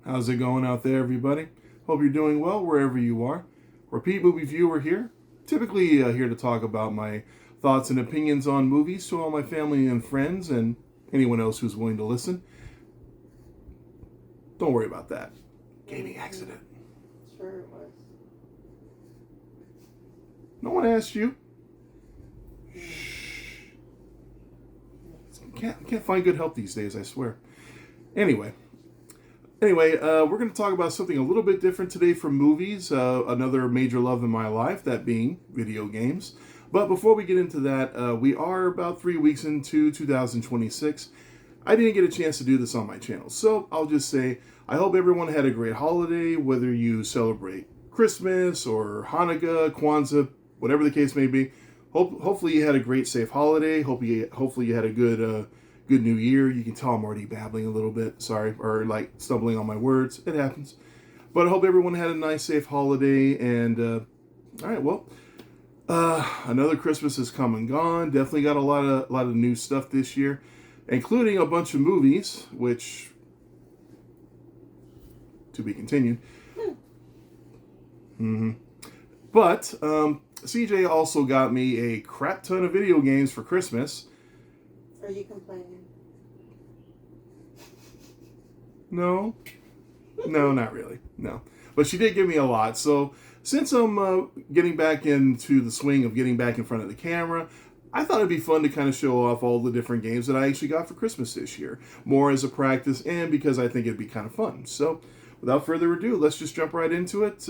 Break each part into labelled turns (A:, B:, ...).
A: How's it going out there, everybody? Hope you're doing well wherever you are. Repeat Movie Viewer here. Typically here to talk about my thoughts and opinions on movies to all my family and friends and anyone else who's willing to listen. Don't worry about that. Gaming accident.
B: Sure it was.
A: No one asked you. Can't find good help these days, I swear. Anyway, we're going to talk about something a little bit different today from movies. Another major love in my life, that being video games. But before we get into that, we are about 3 weeks into 2026. I didn't get a chance to do this on my channel, so I'll just say I hope everyone had a great holiday, whether you celebrate Christmas or Hanukkah, Kwanzaa, whatever the case may be. Hopefully you had a great, safe holiday. Hopefully you had a good New Year. You can tell I'm already babbling a little bit. Sorry, or like stumbling on my words. It happens. But I hope everyone had a nice, safe holiday. And all right, well, another Christmas has come and gone. Definitely got a lot of new stuff this year, including a bunch of movies, which to be continued. Mm-hmm. But CJ also got me a crap ton of video games for Christmas.
B: Are you complaining?
A: No, not really. No, but she did give me a lot. So since I'm getting back into the swing of getting back in front of the camera, I thought it'd be fun to kind of show off all the different games that I actually got for Christmas this year, more as a practice and because I think it'd be kind of fun. So without further ado, let's just jump right into it.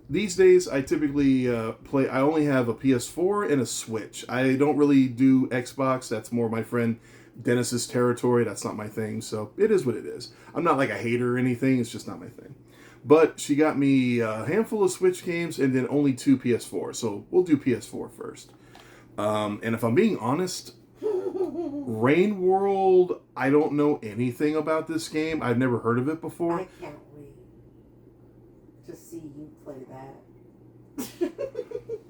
A: These days, I typically play. I only have a PS4 and a Switch. I don't really do Xbox. That's more my friend Dennis's territory. That's not my thing. So it is what it is. I'm not like a hater or anything. It's just not my thing. But she got me a handful of Switch games and then only 2 PS4. So we'll do PS4 first. And if I'm being honest, Rain World, I don't know anything about this game. I've never heard of it before.
B: I can't wait to see you play that.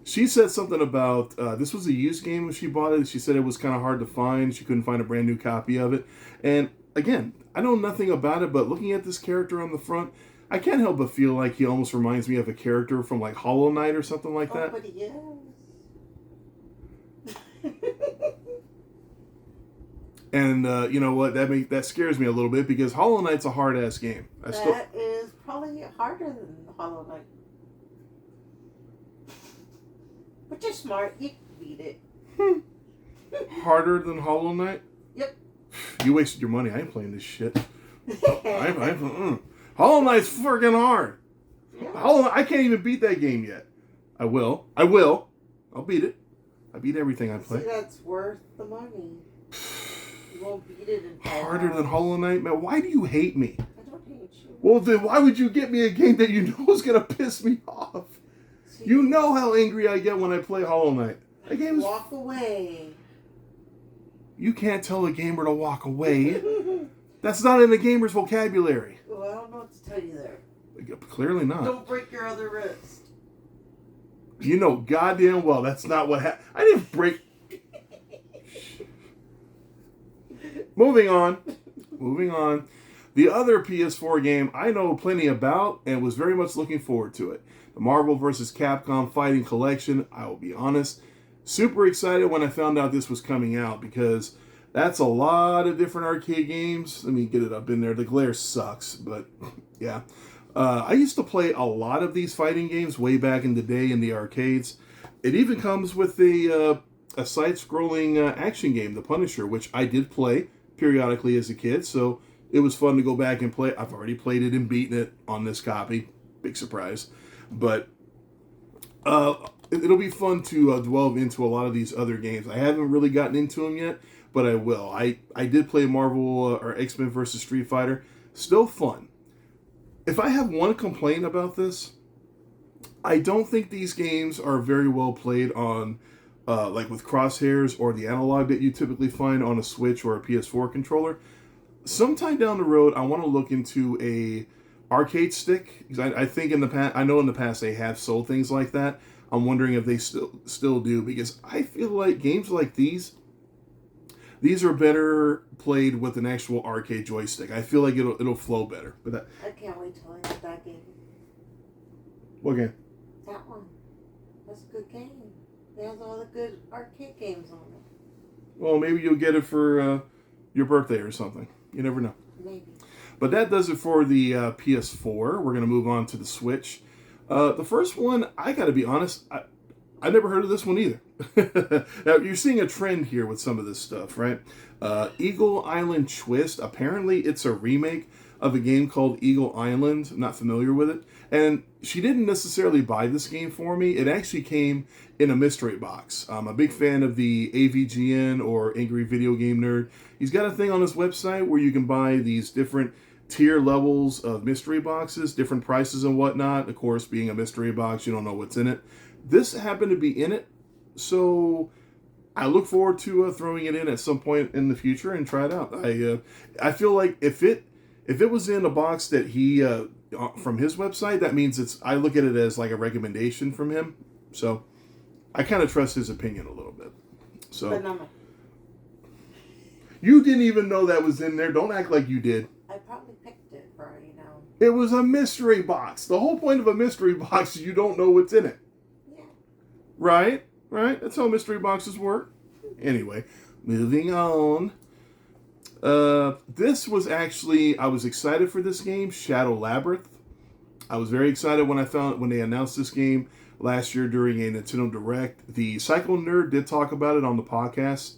A: She said something about this was a used game when she bought it. She said it was kind of hard to find. She couldn't find a brand new copy of it. And again, I know nothing about it, but looking at this character on the front, I can't help but feel like he almost reminds me of a character from like Hollow Knight or something like that.
B: But he is.
A: And you know what? That scares me a little bit because Hollow Knight's a hard ass game.
B: That is probably harder than Hollow Knight. But you're smart. You can beat it.
A: Harder than Hollow Knight?
B: Yep.
A: You wasted your money. I ain't playing this shit. Hollow Knight's freaking hard. Yeah. I can't even beat that game yet. I will. I'll beat it. I beat everything I play.
B: See, that's worth the money. You won't beat it in 5
A: Harder
B: hours.
A: than Hollow Knight? Man, why do you hate me?
B: I don't hate you.
A: Well, then why would you get me a game that you know is going to piss me off? See, you know how angry I get when I play Hollow Knight. That game is...
B: Walk away.
A: You can't tell a gamer to walk away. That's not in the gamer's vocabulary.
B: Well, I don't know what to tell you there.
A: Clearly not.
B: Don't break your other wrist.
A: You know goddamn well that's not what happened. I didn't break... Moving on. The other PS4 game I know plenty about and was very much looking forward to it. The Marvel vs. Capcom Fighting Collection. I will be honest. Super excited when I found out this was coming out because that's a lot of different arcade games. Let me get it up in there. The glare sucks, but yeah. I used to play a lot of these fighting games way back in the day in the arcades. It even comes with a side-scrolling action game, The Punisher, which I did play periodically as a kid, so it was fun to go back and play. I've already played it and beaten it on this copy. Big surprise. But it'll be fun to delve into a lot of these other games. I haven't really gotten into them yet, but I will. I did play Marvel or X-Men vs. Street Fighter. Still fun. If I have one complaint about this, I don't think these games are very well played on like with crosshairs or the analog that you typically find on a Switch or a PS4 controller. Sometime down the road, I want to look into a arcade stick because I think in the past, I know in the past they have sold things like that. I'm wondering if they still do because I feel like games like these these are better played with an actual arcade joystick. I feel like it'll flow better. But
B: I can't wait till I get that game.
A: what game?
B: That one. That's a good game. It has all the good arcade games on it.
A: Well, maybe you'll get it for your birthday or something. You never know.
B: Maybe.
A: But that does it for the PS4. We're going to move on to the Switch. The first one, I got to be honest, I never heard of this one either. Now, you're seeing a trend here with some of this stuff, right? Eagle Island Twist. Apparently, it's a remake of a game called Eagle Island. I'm not familiar with it. And she didn't necessarily buy this game for me. It actually came in a mystery box. I'm a big fan of the AVGN, or Angry Video Game Nerd. He's got a thing on his website where you can buy these different tier levels of mystery boxes, different prices and whatnot. Of course, being a mystery box, you don't know what's in it. This happened to be in it, so I look forward to throwing it in at some point in the future and try it out. I feel like if it was in a box that he from his website, that means I look at it as like a recommendation from him. So I kind of trust his opinion a little bit. So you didn't even know that was in there. Don't act like you did.
B: I probably picked it for,
A: It was a mystery box. The whole point of a mystery box is you don't know what's in it.
B: Yeah.
A: Right? That's how mystery boxes work. Anyway, moving on. This was actually, I was excited for this game, Shadow Labyrinth. I was very excited when they announced this game last year during a Nintendo Direct. The Psycho Nerd did talk about it on the podcast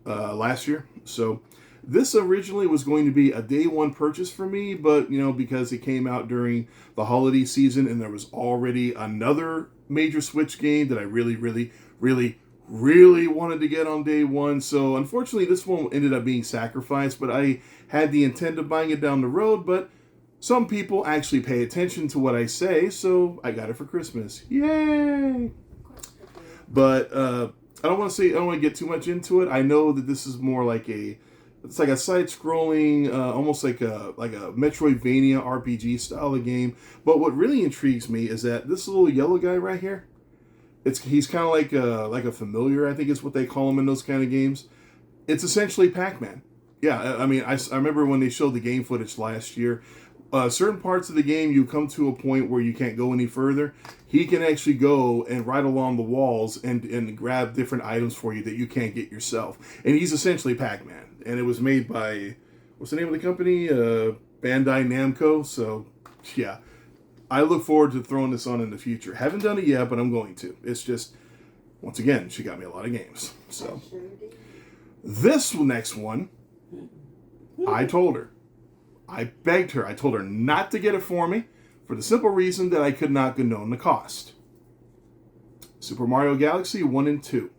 A: last year. So this originally was going to be a day one purchase for me, but because it came out during the holiday season and there was already another major Switch game that I really, really, really, really wanted to get on day one. So unfortunately, this one ended up being sacrificed, but I had the intent of buying it down the road. But some people actually pay attention to what I say, so I got it for Christmas. Yay! But I don't want to get too much into it. I know that this is more like it's like a side-scrolling, almost like a Metroidvania RPG style of game. But what really intrigues me is that this little yellow guy right here, he's kind of like a familiar, I think is what they call him in those kind of games. It's essentially Pac-Man. Yeah, I mean, I remember when they showed the game footage last year. Certain parts of the game, you come to a point where you can't go any further. He can actually go and ride along the walls and grab different items for you that you can't get yourself. And he's essentially Pac-Man. And it was made by, what's the name of the company? Bandai Namco. So, yeah. I look forward to throwing this on in the future. Haven't done it yet, but I'm going to. It's just, once again, she got me a lot of games. So, this next one, I told her. I begged her. I told her not to get it for me for the simple reason that I could not condone the cost. Super Mario Galaxy 1 and 2.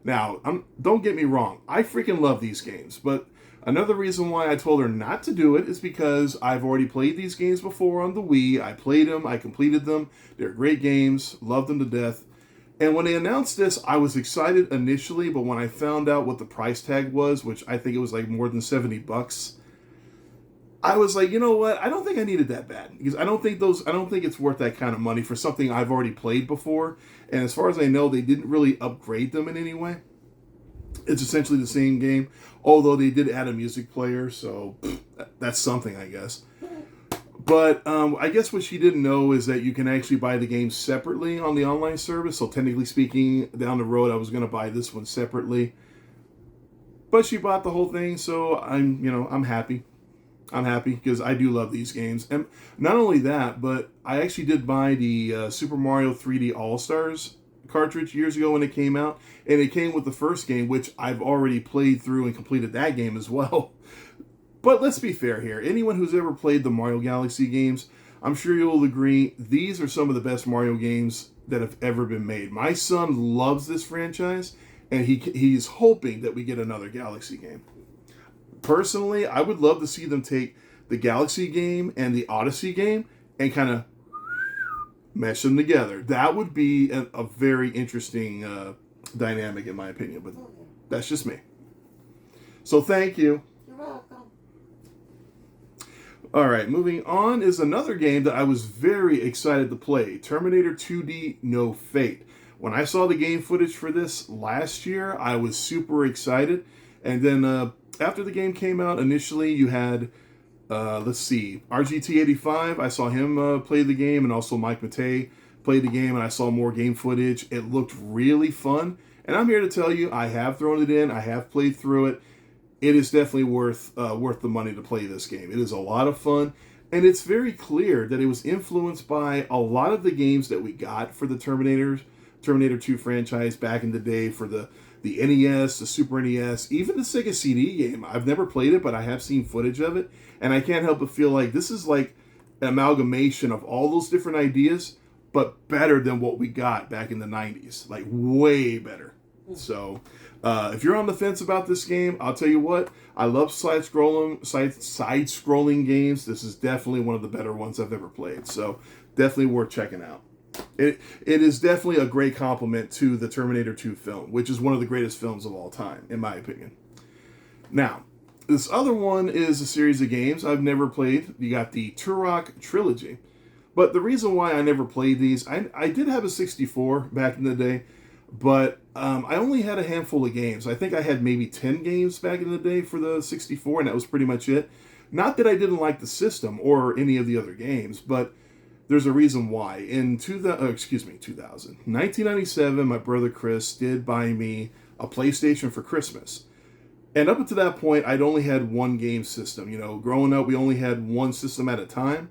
A: Now, don't get me wrong. I freaking love these games. But another reason why I told her not to do it is because I've already played these games before on the Wii. I played them. I completed them. They're great games. Loved them to death. And when they announced this, I was excited initially. But when I found out what the price tag was, which I think it was like more than $70, I was like, you know what? I don't think I needed that bad, because I don't think it's worth that kind of money for something I've already played before. And as far as I know, they didn't really upgrade them in any way. It's essentially the same game, although they did add a music player, so that's something, I guess. But I guess what she didn't know is that you can actually buy the game separately on the online service. So technically speaking, down the road, I was going to buy this one separately. But she bought the whole thing, so I'm happy. I'm happy because I do love these games. And not only that, but I actually did buy the Super Mario 3D All-Stars cartridge years ago when it came out. And it came with the first game, which I've already played through and completed that game as well. But let's be fair here. Anyone who's ever played the Mario Galaxy games, I'm sure you'll agree, these are some of the best Mario games that have ever been made. My son loves this franchise, and he's hoping that we get another Galaxy game. Personally, I would love to see them take the Galaxy game and the Odyssey game and kind of mesh them together. That would be a very interesting dynamic, in my opinion, but that's just me. So thank you.
B: You're welcome.
A: All right, moving on is another game that I was very excited to play, Terminator 2D No Fate. When I saw the game footage for this last year, I was super excited. And then after the game came out, initially you had, let's see, RGT85. I saw him play the game, and also Mike Matei played the game, and I saw more game footage. It looked really fun. And I'm here to tell you, I have thrown it in. I have played through it. It is definitely worth the money to play this game. It is a lot of fun. And it's very clear that it was influenced by a lot of the games that we got for the Terminator 2 franchise back in the day, for the NES, the Super NES, even the Sega CD game. I've never played it, but I have seen footage of it. And I can't help but feel like this is like an amalgamation of all those different ideas, but better than what we got back in the 90s. Like, way better. So, if you're on the fence about this game, I'll tell you what, I love side-scrolling games. This is definitely one of the better ones I've ever played. So, definitely worth checking out. It is definitely a great compliment to the Terminator 2 film, which is one of the greatest films of all time, in my opinion. Now, this other one is a series of games I've never played. You got the Turok Trilogy. But the reason why I never played these, I did have a 64 back in the day, but I only had a handful of games. I think I had maybe 10 games back in the day for the 64, and that was pretty much it. Not that I didn't like the system or any of the other games, but there's a reason why. In 1997, my brother Chris did buy me a PlayStation for Christmas. And up until that point, I'd only had one game system. You know, growing up, we only had one system at a time.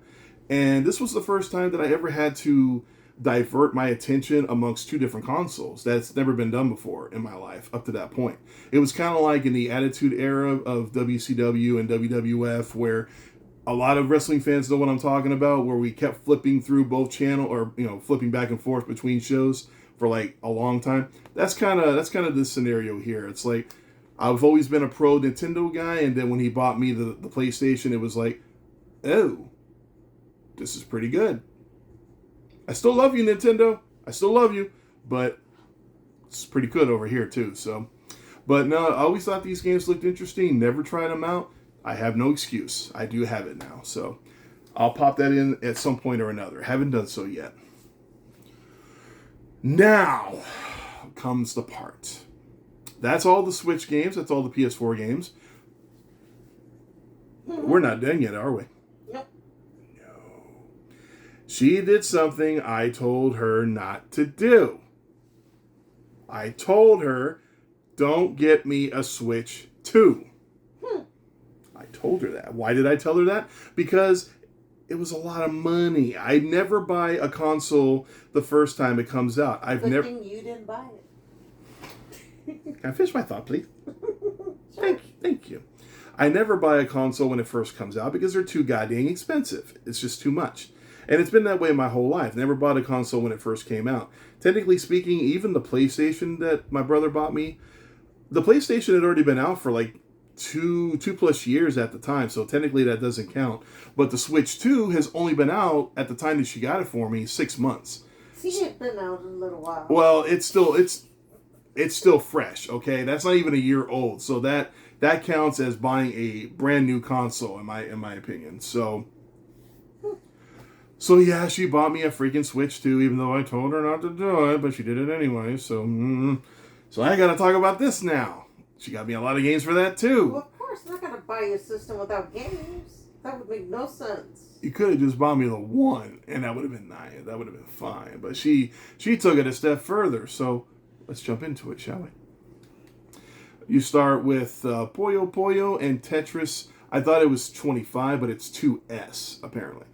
A: And this was the first time that I ever had to divert my attention amongst two different consoles. That's never been done before in my life up to that point. It was kind of like in the Attitude Era of WCW and WWF, where a lot of wrestling fans know what I'm talking about, where we kept flipping through both channel, or, you know, flipping back and forth between shows for like a long time. That's kind of this scenario here. It's like, I've always been a pro Nintendo guy, and then when he bought me the PlayStation, it was like, oh, this is pretty good. I still love you, Nintendo. I still love you, but it's pretty good over here too. So, but no, I always thought these games looked interesting. Never tried them out. I have no excuse. I do have it now, so I'll pop that in at some point or another. Haven't done so yet. Now comes the part. That's all the Switch games. That's all the PS4 games. We're not done yet, are we?
B: Yep.
A: No. She did something I told her not to do. I told her, don't get me a Switch 2. I told her that. Why did I tell her that? Because it was a lot of money. I never buy a console the first time it comes out.
B: Good thing you didn't buy it.
A: Can I finish my thought, please?
B: Sure.
A: Thank you. I never buy a console when it first comes out because they're too goddamn expensive. It's just too much. And it's been that way my whole life. Never bought a console when it first came out. Technically speaking, even the PlayStation that my brother bought me, the PlayStation had already been out for like two plus years at the time, so technically that doesn't count. But the Switch 2 has only been out at the time that she got it for me 6 months.
B: See, it's been out a little while.
A: Well, it's still fresh, okay? That's not even a year old. So that counts as buying a brand new console in my opinion. So yeah, she bought me a freaking Switch 2, even though I told her not to do it, but she did it anyway. So I got to talk about this now. She got me a lot of games for that too.
B: Well, of course, I'm not going to buy you a system without games. That would make no sense.
A: You could have just bought me the one, and that would have been nice. That would have been fine. But she took it a step further. So let's jump into it, shall we? You start with Puyo Puyo and Tetris. I thought it was 25, but it's 2S apparently.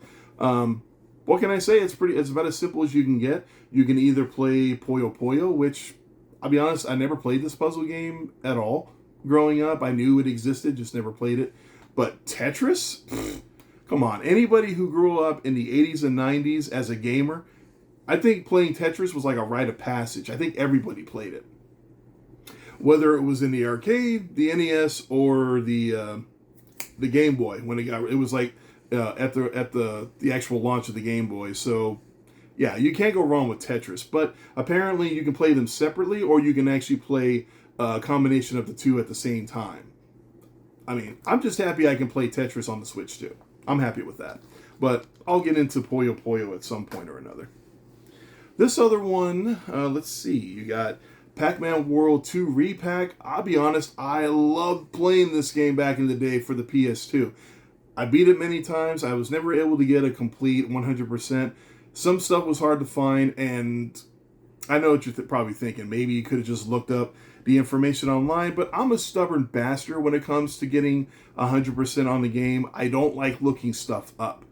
A: What can I say? It's about as simple as you can get. You can either play Puyo Puyo, which, I'll be honest, I never played this puzzle game at all growing up. I knew it existed, just never played it. But Tetris? Pfft, come on. Anybody who grew up in the 80s and 90s as a gamer, I think playing Tetris was like a rite of passage. I think everybody played it. Whether it was in the arcade, the NES, or the Game Boy, when it was like at the actual launch of the Game Boy. So yeah, you can't go wrong with Tetris. But apparently you can play them separately, or you can actually play a combination of the two at the same time. I mean, I'm just happy I can play Tetris on the Switch too. I'm happy with that. But I'll get into Puyo Puyo at some point or another. This other one, let's see. You got Pac-Man World 2 Repack. I'll be honest, I loved playing this game back in the day for the PS2. I beat it many times. I was never able to get a complete 100%. Some stuff was hard to find, and I know what you're probably thinking. Maybe you could have just looked up the information online, but I'm a stubborn bastard when it comes to getting 100% on the game. I don't like looking stuff up.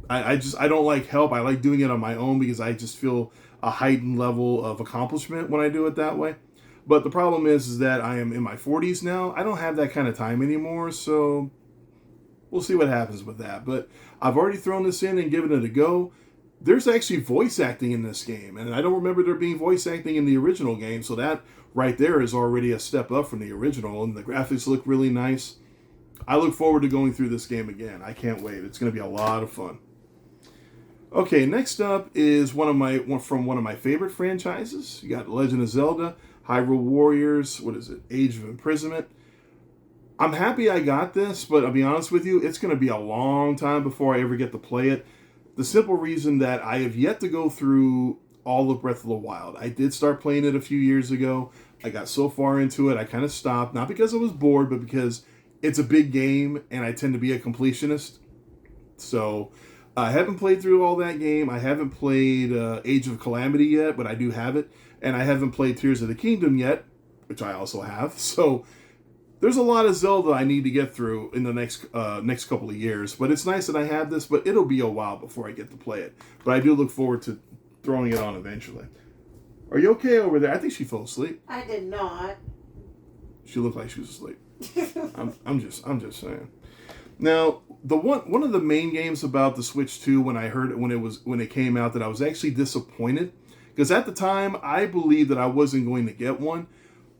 A: I don't like help. I like doing it on my own because I just feel a heightened level of accomplishment when I do it that way. But the problem is that I am in my 40s now. I don't have that kind of time anymore, so we'll see what happens with that. But I've already thrown this in and given it a go. There's actually voice acting in this game, and I don't remember there being voice acting in the original game, so that right there is already a step up from the original, and the graphics look really nice. I look forward to going through this game again. I can't wait. It's going to be a lot of fun. Okay, next up is one of my favorite franchises. You got Legend of Zelda, Hyrule Warriors, what is it, Age of Imprisonment. I'm happy I got this, but I'll be honest with you, it's going to be a long time before I ever get to play it. The simple reason that I have yet to go through all of Breath of the Wild. I did start playing it a few years ago. I got so far into it, I kind of stopped. Not because I was bored, but because it's a big game, and I tend to be a completionist. So I haven't played through all that game. I haven't played Age of Calamity yet, but I do have it. And I haven't played Tears of the Kingdom yet, which I also have. So there's a lot of Zelda I need to get through in the next couple of years. But it's nice that I have this, but it'll be a while before I get to play it. But I do look forward to throwing it on eventually. Are you okay over there? I think she fell asleep.
B: I did not.
A: She looked like she was asleep. I'm just saying. Now, one of the main games about the Switch 2 when it came out that I was actually disappointed, because at the time I believed that I wasn't going to get one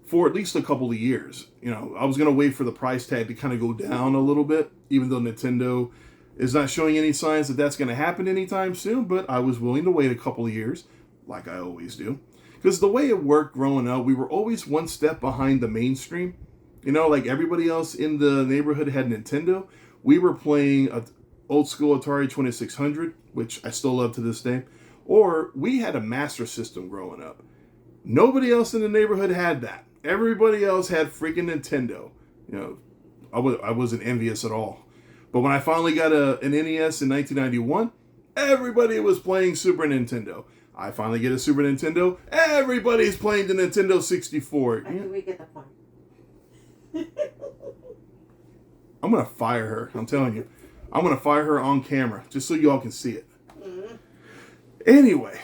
A: for at least a couple of years. You know, I was going to wait for the price tag to kind of go down a little bit, even though Nintendo is not showing any signs that that's going to happen anytime soon, but I was willing to wait a couple of years, like I always do. Because the way it worked growing up, we were always one step behind the mainstream. You know, like everybody else in the neighborhood had Nintendo. We were playing an old school Atari 2600, which I still love to this day. Or we had a Master System growing up. Nobody else in the neighborhood had that. Everybody else had freaking Nintendo. You know, I wasn't envious at all. But when I finally got an NES in 1991, everybody was playing Super Nintendo. I finally get a Super Nintendo. Everybody's playing the Nintendo 64.
B: I think we get the point.
A: I'm going to fire her. I'm telling you. I'm going to fire her on camera just so you all can see it. Mm-hmm. Anyway,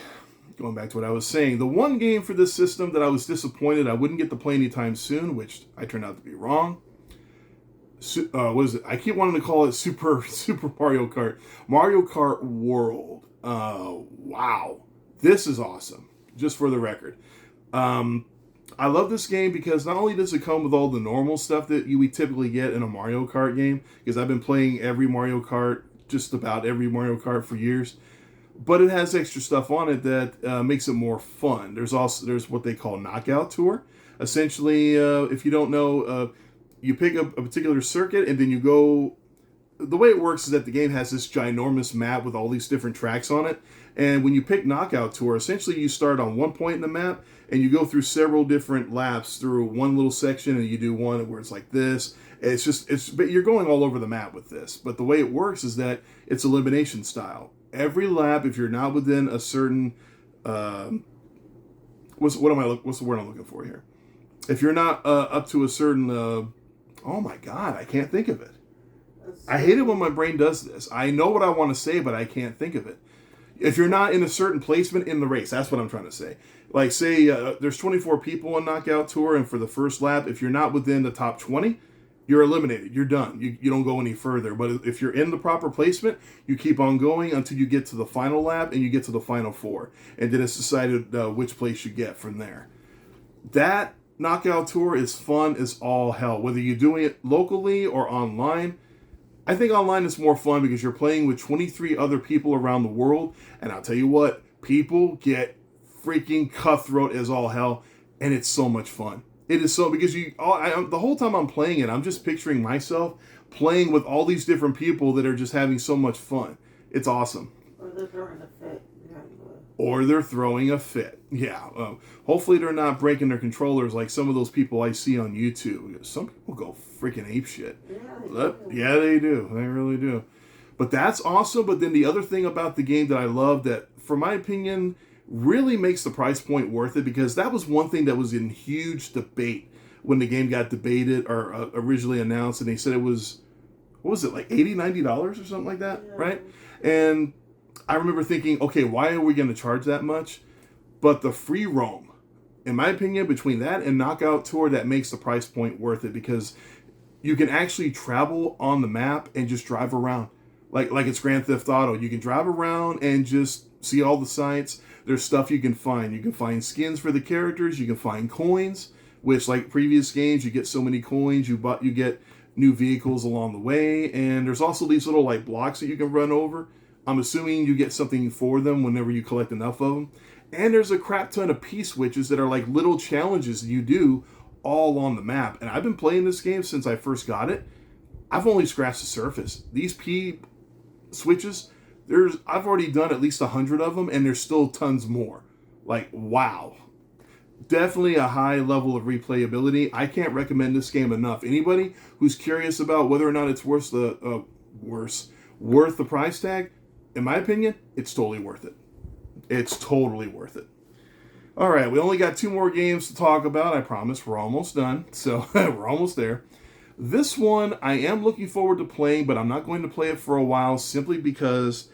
A: going back to what I was saying. The one game for this system that I was disappointed I wouldn't get to play anytime soon, which I turned out to be wrong. What is it? I keep wanting to call it Super Mario Kart. Mario Kart World. Wow. This is awesome. Just for the record. I love this game because not only does it come with all the normal stuff that we typically get in a Mario Kart game, because I've been playing just about every Mario Kart for years, but it has extra stuff on it that makes it more fun. There's what they call Knockout Tour. Essentially, if you don't know, you pick up a particular circuit and then you go. The way it works is that the game has this ginormous map with all these different tracks on it. And when you pick Knockout Tour, essentially you start on one point in the map and you go through several different laps through one little section, and you do one where it's like this. But you're going all over the map with this. But the way it works is that it's elimination style. Every lap, if you're not within a certain, what's the word I'm looking for here? If you're not up to a certain, oh my God, I can't think of it. I hate it when my brain does this. I know what I want to say, but I can't think of it. If you're not in a certain placement in the race, that's what I'm trying to say. Like, say there's 24 people on Knockout Tour, and for the first lap, if you're not within the top 20, you're eliminated. You're done. You don't go any further. But if you're in the proper placement, you keep on going until you get to the final lap, and you get to the final four. And then it's decided which place you get from there. That Knockout Tour is fun as all hell. Whether you're doing it locally or online, I think online is more fun because you're playing with 23 other people around the world. And I'll tell you what, people get freaking cutthroat as all hell. And it's so much fun. It is so, because the whole time I'm playing it, I'm just picturing myself playing with all these different people that are just having so much fun. It's awesome.
B: Or they're throwing a fit.
A: or they're throwing a fit. Yeah, hopefully they're not breaking their controllers like some of those people I see on YouTube. Some people go freaking apeshit. Yeah, they do. They really do. But that's awesome. But then the other thing about the game that I love that, for my opinion, really makes the price point worth it, because that was one thing that was in huge debate when the game got debated or originally announced, and they said it was, what was it, like $80, $90 or something like that, right? And I remember thinking, okay, why are we going to charge that much? But the free roam, in my opinion, between that and Knockout Tour, that makes the price point worth it, because you can actually travel on the map and just drive around. Like it's Grand Theft Auto. You can drive around and just see all the sights. There's stuff you can find. You can find skins for the characters. You can find coins, which, like previous games, you get so many coins. You get new vehicles along the way. And there's also these little like blocks that you can run over. I'm assuming you get something for them whenever you collect enough of them. And there's a crap ton of P-switches that are like little challenges you do all on the map. And I've been playing this game since I first got it. I've only scratched the surface. These P-switches, I've already done at least 100 of them, and there's still tons more. Like, wow. Definitely a high level of replayability. I can't recommend this game enough. Anybody who's curious about whether or not it's worth the price tag, in my opinion, it's totally worth it. It's totally worth it. All right, we only got 2 more games to talk about. I promise we're almost done. So we're almost there. This one I am looking forward to playing, but I'm not going to play it for a while, simply because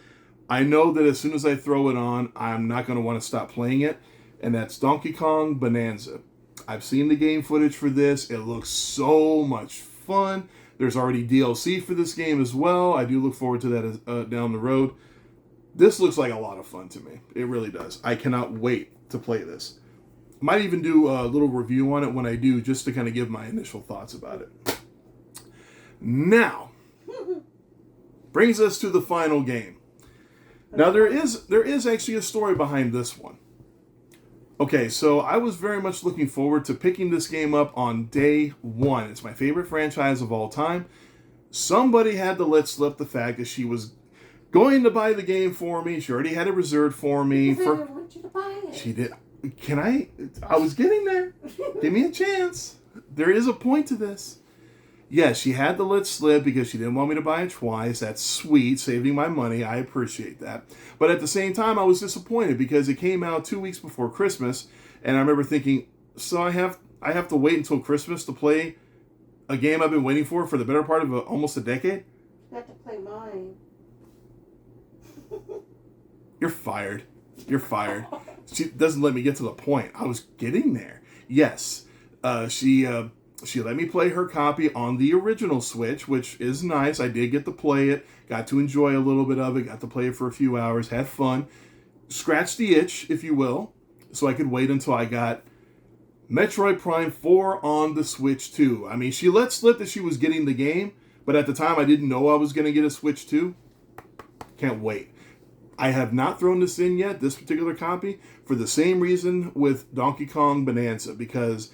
A: I know that as soon as I throw it on, I'm not going to want to stop playing it, and that's Donkey Kong Bonanza. I've seen the game footage for this. It looks so much fun. There's already DLC for this game as well. I do look forward to that down the road. This looks like a lot of fun to me. It really does. I cannot wait to play this. Might even do a little review on it when I do, just to kind of give my initial thoughts about it. Now, brings us to the final game. Now, there is actually a story behind this one. Okay, so I was very much looking forward to picking this game up on day one. It's my favorite franchise of all time. Somebody had to let slip the fact that she was going to buy the game for me. She already had it reserved for me.
B: I want you to buy it.
A: She did. Can I? I was getting there. Give me a chance. There is a point to this. Yes, she had to let slip because she didn't want me to buy it twice. That's sweet, saving my money. I appreciate that. But at the same time, I was disappointed because it came out 2 weeks before Christmas, and I remember thinking, so I have to wait until Christmas to play a game I've been waiting for the better part of almost a decade?
B: You have to play mine.
A: You're fired. You're fired. She doesn't let me get to the point. I was getting there. Yes, she let me play her copy on the original Switch, which is nice. I did get to play it. Got to enjoy a little bit of it. Got to play it for a few hours. Had fun. Scratched the itch, if you will, so I could wait until I got Metroid Prime 4 on the Switch 2. I mean, she let slip that she was getting the game, but at the time I didn't know I was going to get a Switch 2. Can't wait. I have not thrown this in yet, this particular copy, for the same reason with Donkey Kong Bonanza, because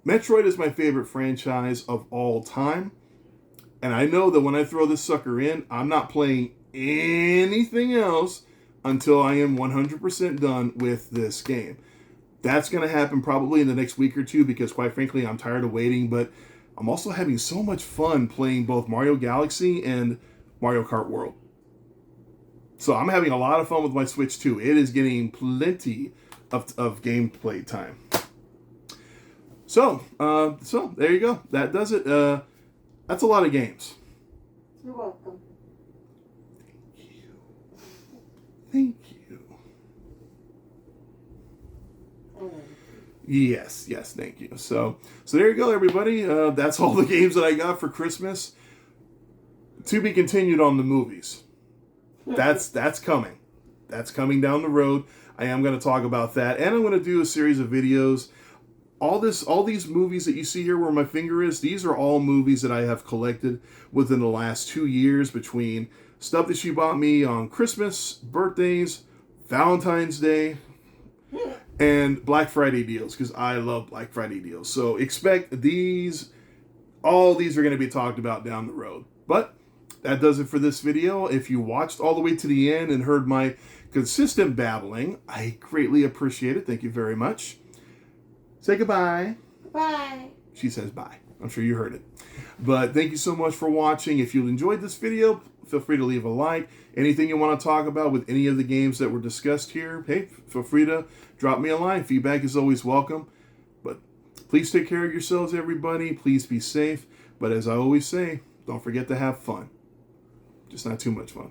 A: Metroid is my favorite franchise of all time, and I know that when I throw this sucker in, I'm not playing anything else until I am 100% done with this game. That's going to happen probably in the next week or two because, quite frankly, I'm tired of waiting, but I'm also having so much fun playing both Mario Galaxy and Mario Kart World. So I'm having a lot of fun with my Switch 2. It is getting plenty of gameplay time. So there you go. That does it. That's a lot of games.
B: You're welcome.
A: Thank you. Yes, thank you. So there you go, everybody. That's all the games that I got for Christmas. To be continued on the movies. That's coming. That's coming down the road. I am going to talk about that, and I'm going to do a series of videos. All these movies that you see here where my finger is, these are all movies that I have collected within the last 2 years, between stuff that she bought me on Christmas, birthdays, Valentine's Day, and Black Friday deals, because I love Black Friday deals. So expect all these are going to be talked about down the road. But that does it for this video. If you watched all the way to the end and heard my consistent babbling, I greatly appreciate it. Thank you very much. Say goodbye.
B: Bye.
A: She says bye. I'm sure you heard it. But thank you so much for watching. If you enjoyed this video, feel free to leave a like. Anything you want to talk about with any of the games that were discussed here, hey, feel free to drop me a line. Feedback is always welcome. But please take care of yourselves, everybody. Please be safe. But as I always say, don't forget to have fun. Just not too much fun.